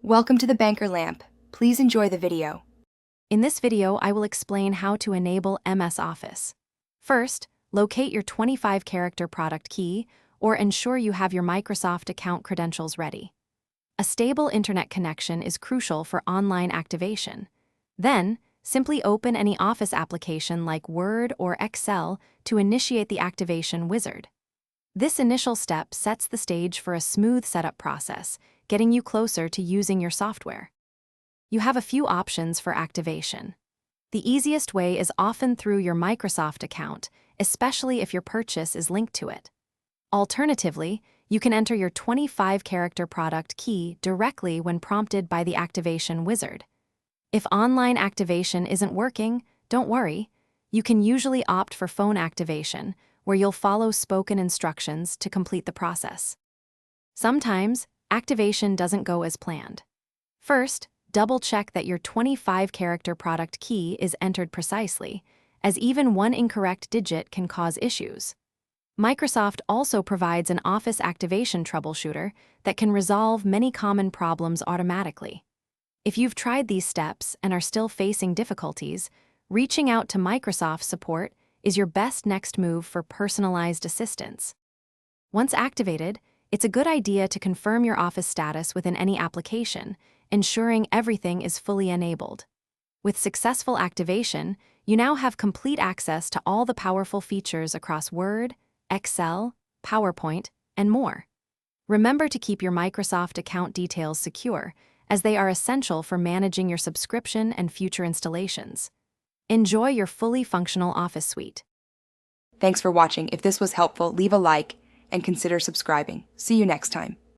Welcome to the Banker Lamp. Please enjoy the video. In this video, I will explain how to enable MS Office. First, locate your 25-character product key or ensure you have your Microsoft account credentials ready. A stable internet connection is crucial for online activation. Then, simply open any Office application like Word or Excel to initiate the activation wizard. This initial step sets the stage for a smooth setup process, getting you closer to using your software. You have a few options for activation. The easiest way is often through your Microsoft account, especially if your purchase is linked to it. Alternatively, you can enter your 25-character product key directly when prompted by the activation wizard. If online activation isn't working, don't worry. You can usually opt for phone activation, where you'll follow spoken instructions to complete the process. Sometimes, activation doesn't go as planned. First, double-check that your 25-character product key is entered precisely, as even one incorrect digit can cause issues. Microsoft also provides an Office activation troubleshooter that can resolve many common problems automatically. If you've tried these steps and are still facing difficulties, reaching out to Microsoft support is your best next move for personalized assistance. Once activated, it's a good idea to confirm your Office status within any application, ensuring everything is fully enabled. With successful activation, you now have complete access to all the powerful features across Word, Excel, PowerPoint, and more. Remember to keep your Microsoft account details secure, as they are essential for managing your subscription and future installations. Enjoy your fully functional Office suite. Thanks for watching. If this was helpful, leave a like and consider subscribing. See you next time.